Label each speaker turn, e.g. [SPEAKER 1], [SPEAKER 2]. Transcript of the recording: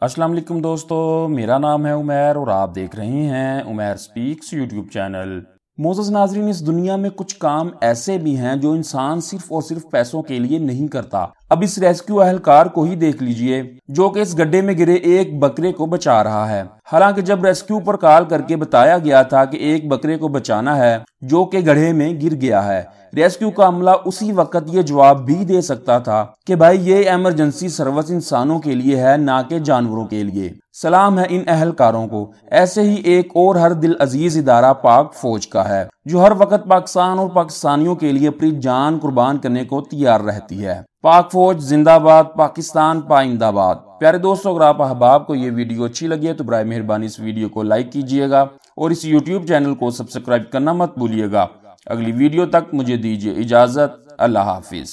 [SPEAKER 1] अस्सलाम वालेकुम दोस्तों, मेरा नाम है उमैर और आप देख रहे हैं उमैर स्पीक्स यूट्यूब चैनल। मोअज़्ज़ज़ नाज़रीन, इस दुनिया में कुछ काम ऐसे भी हैं जो इंसान सिर्फ और सिर्फ पैसों के लिए नहीं करता। अब इस रेस्क्यू अहलकार को ही देख लीजिए जो कि इस गड्ढे में गिरे एक बकरे को बचा रहा है। हालांकि जब रेस्क्यू पर कॉल करके बताया गया था कि एक बकरे को बचाना है जो कि गड्ढे में गिर गया है, रेस्क्यू का अमला उसी वक्त ये जवाब भी दे सकता था कि भाई ये इमरजेंसी सर्विस इंसानों के लिए है, ना कि जानवरों के लिए। सलाम है इन अहलकारों को। ऐसे ही एक और हर दिल अजीज इदारा पाक फौज का है जो हर वक्त पाकिस्तान और पाकिस्तानियों के लिए अपनी जान कुर्बान करने को तैयार रहती है। पाक फौज जिंदाबाद, पाकिस्तान पाइंदाबाद। प्यारे दोस्तों, अगर आप अहबाब को ये वीडियो अच्छी लगी है तो बराए मेहरबानी इस वीडियो को लाइक कीजिएगा और इस यूट्यूब चैनल को सब्सक्राइब करना मत भूलिएगा। अगली वीडियो तक मुझे दीजिए इजाजत। अल्लाह हाफिज।